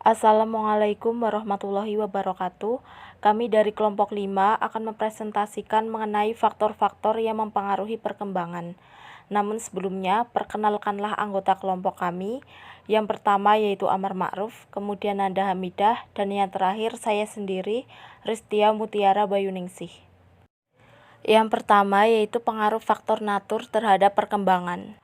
Assalamualaikum warahmatullahi wabarakatuh. Kami dari kelompok 5 akan mempresentasikan mengenai faktor-faktor yang mempengaruhi perkembangan. Namun sebelumnya, perkenalkanlah anggota kelompok kami. Yang pertama yaitu Amar Ma'ruf, kemudian Nanda Hamidah, dan yang terakhir saya sendiri, Ristia Mutiara Bayuningsih. Yang pertama yaitu pengaruh faktor natur terhadap perkembangan.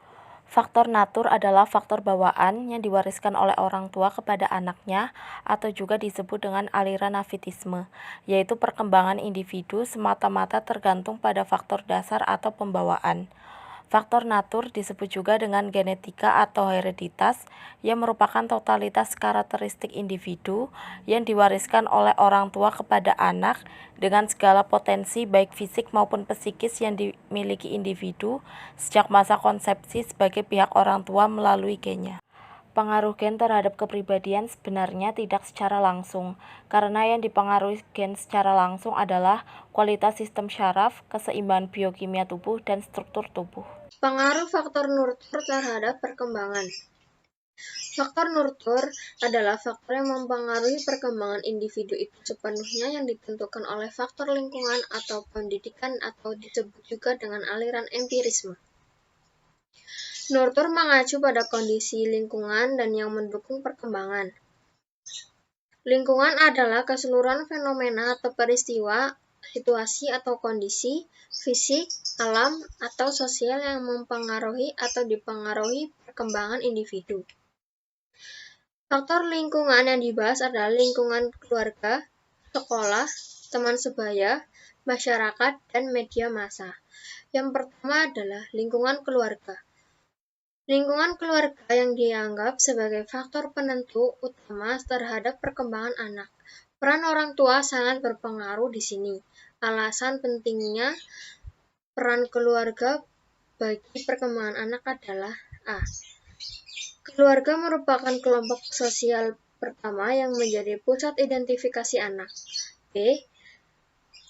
Faktor natur adalah faktor bawaan yang diwariskan oleh orang tua kepada anaknya atau juga disebut dengan aliran navitisme, yaitu perkembangan individu semata-mata tergantung pada faktor dasar atau pembawaan. Faktor natur disebut juga dengan genetika atau hereditas yang merupakan totalitas karakteristik individu yang diwariskan oleh orang tua kepada anak dengan segala potensi baik fisik maupun psikis yang dimiliki individu sejak masa konsepsi sebagai pihak orang tua melalui gennya. Pengaruh gen terhadap kepribadian sebenarnya tidak secara langsung, karena yang dipengaruhi gen secara langsung adalah kualitas sistem syaraf, keseimbangan biokimia tubuh, dan struktur tubuh. Pengaruh faktor nurtur terhadap perkembangan. Faktor nurtur adalah faktor yang mempengaruhi perkembangan individu itu sepenuhnya yang ditentukan oleh faktor lingkungan atau pendidikan atau disebut juga dengan aliran empirisme. Nurtur mengacu pada kondisi lingkungan dan yang mendukung perkembangan. Lingkungan adalah keseluruhan fenomena atau peristiwa, situasi atau kondisi, fisik, alam, atau sosial yang mempengaruhi atau dipengaruhi perkembangan individu. Faktor lingkungan yang dibahas adalah lingkungan keluarga, sekolah, teman sebaya, masyarakat, dan media massa. Yang pertama adalah lingkungan keluarga. Lingkungan keluarga yang dianggap sebagai faktor penentu utama terhadap perkembangan anak. Peran orang tua sangat berpengaruh di sini. Alasan pentingnya peran keluarga bagi perkembangan anak adalah A. Keluarga merupakan kelompok sosial pertama yang menjadi pusat identifikasi anak. B.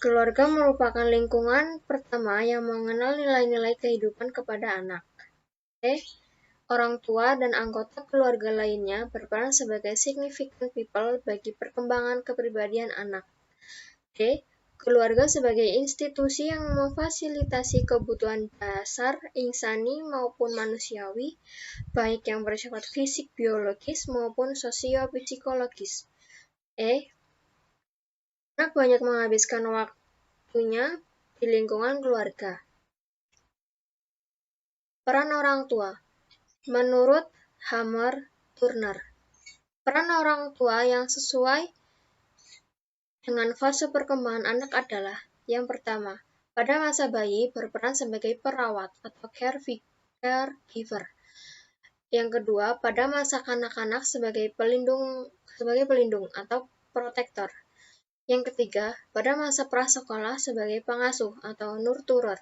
Keluarga merupakan lingkungan pertama yang mengenal nilai-nilai kehidupan kepada anak. C. Orang tua dan anggota keluarga lainnya berperan sebagai significant people bagi perkembangan kepribadian anak. D. Keluarga sebagai institusi yang memfasilitasi kebutuhan dasar insani maupun manusiawi, baik yang bersifat fisik biologis maupun sosio-psikologis. E. Anak banyak menghabiskan waktunya di lingkungan keluarga. Peran orang tua. Menurut Hammer Turner, peran orang tua yang sesuai dengan fase perkembangan anak adalah yang pertama, pada masa bayi berperan sebagai perawat atau caregiver. Yang kedua, pada masa kanak-kanak sebagai pelindung atau protektor. Yang ketiga, pada masa prasekolah sebagai pengasuh atau nurturer.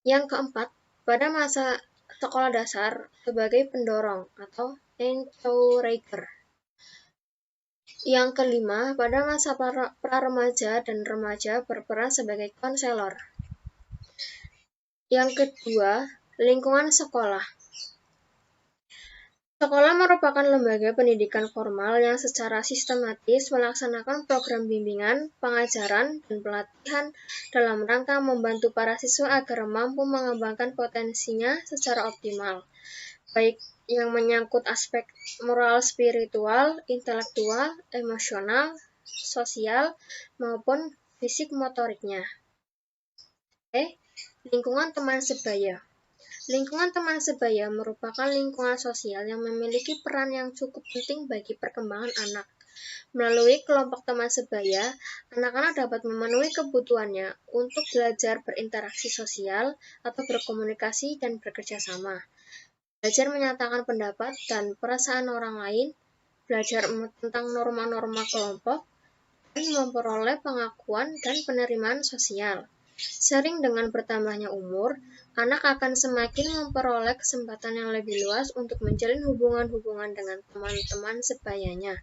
Yang keempat, pada masa sekolah dasar sebagai pendorong atau encourager. Yang kelima, pada masa pra-remaja dan remaja berperan sebagai konselor. Yang kedua, lingkungan sekolah. Sekolah merupakan lembaga pendidikan formal yang secara sistematis melaksanakan program bimbingan, pengajaran, dan pelatihan dalam rangka membantu para siswa agar mampu mengembangkan potensinya secara optimal, baik yang menyangkut aspek moral, spiritual, intelektual, emosional, sosial, maupun fisik motoriknya. Lingkungan teman sebaya. Lingkungan teman sebaya merupakan lingkungan sosial yang memiliki peran yang cukup penting bagi perkembangan anak. Melalui kelompok teman sebaya, anak-anak dapat memenuhi kebutuhannya untuk belajar berinteraksi sosial atau berkomunikasi dan bekerja sama. Belajar menyatakan pendapat dan perasaan orang lain, belajar tentang norma-norma kelompok, dan memperoleh pengakuan dan penerimaan sosial. Sering dengan bertambahnya umur, anak akan semakin memperoleh kesempatan yang lebih luas untuk menjalin hubungan-hubungan dengan teman-teman sebayanya.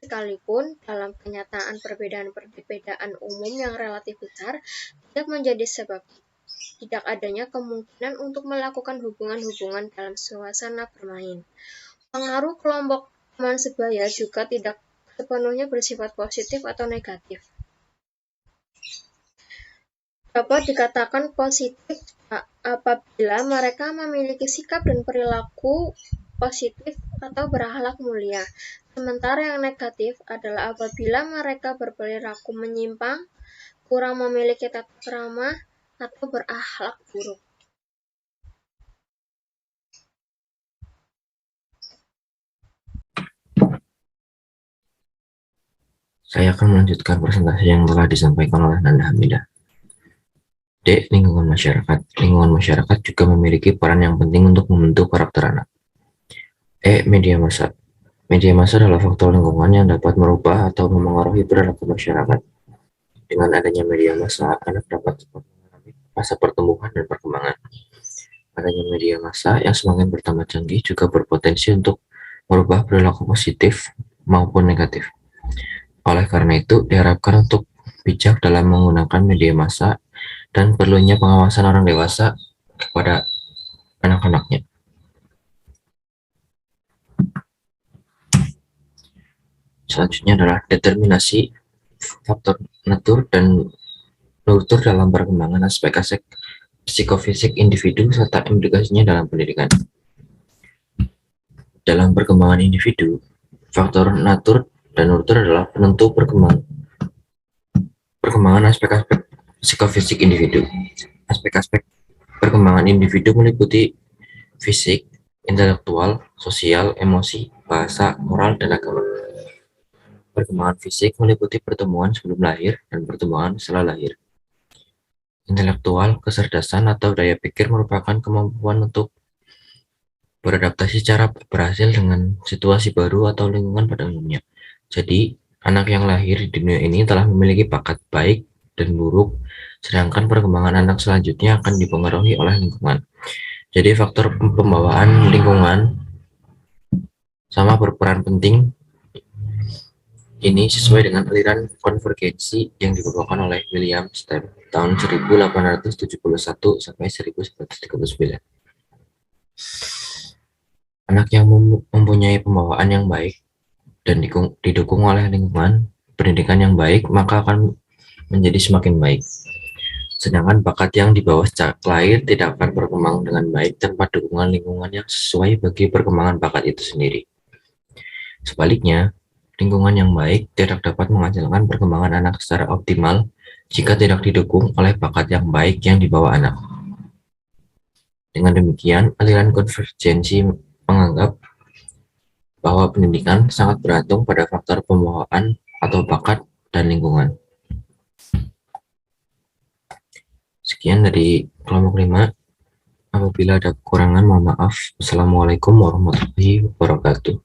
Sekalipun dalam kenyataan perbedaan umum yang relatif besar tidak menjadi sebab tidak adanya kemungkinan untuk melakukan hubungan-hubungan dalam suasana bermain. Pengaruh kelompok teman sebaya juga tidak sepenuhnya bersifat positif atau negatif. Dapat dikatakan positif apabila mereka memiliki sikap dan perilaku positif atau berakhlak mulia. Sementara yang negatif adalah apabila mereka berperilaku menyimpang, kurang memiliki tata krama, atau berakhlak buruk. Saya akan melanjutkan presentasi yang telah disampaikan oleh Nanda Hamidah. D. Lingkungan masyarakat. Lingkungan masyarakat juga memiliki peran yang penting untuk membentuk karakter anak. E. Media massa. Media massa adalah faktor lingkungan yang dapat merubah atau memengaruhi perilaku masyarakat. Dengan adanya media massa, anak dapat mengalami masa pertumbuhan dan perkembangan. Adanya media massa yang semakin bertambah canggih juga berpotensi untuk merubah perilaku positif maupun negatif. Oleh karena itu, diharapkan untuk bijak dalam menggunakan media massa dan perlunya pengawasan orang dewasa kepada anak-anaknya. Selanjutnya adalah determinasi faktor natur dan nurtur dalam perkembangan aspek-aspek psikofisik individu serta implikasinya dalam pendidikan. Dalam perkembangan individu, faktor natur dan nurtur adalah penentu perkembangan aspek-aspek psikofisik individu. Aspek-aspek perkembangan individu meliputi fisik, intelektual, sosial, emosi, bahasa, moral, dan agama. Perkembangan fisik meliputi pertumbuhan sebelum lahir dan pertumbuhan setelah lahir. Intelektual, kecerdasan atau daya pikir merupakan kemampuan untuk beradaptasi secara berhasil dengan situasi baru atau lingkungan pada umumnya. Jadi, anak yang lahir di dunia ini telah memiliki bakat baik dan buruk, sedangkan perkembangan anak selanjutnya akan dipengaruhi oleh lingkungan. Jadi, faktor pembawaan lingkungan sama berperan penting ini sesuai dengan aliran konvergensi yang dibawakan oleh William Stem tahun 1871 sampai 1939. Anak yang mempunyai pembawaan yang baik dan didukung oleh lingkungan pendidikan yang baik, maka akan menjadi semakin baik. Sedangkan bakat yang dibawa sejak lahir tidak akan berkembang dengan baik tanpa dukungan lingkungan yang sesuai bagi perkembangan bakat itu sendiri. Sebaliknya, lingkungan yang baik tidak dapat menghasilkan perkembangan anak secara optimal jika tidak didukung oleh bakat yang baik yang dibawa anak. Dengan demikian, aliran konvergensi menganggap bahwa pendidikan sangat bergantung pada faktor pembawaan atau bakat dan lingkungan. Sekian dari kelompok 5. Apabila ada kekurangan, mohon maaf. Wassalamualaikum warahmatullahi wabarakatuh.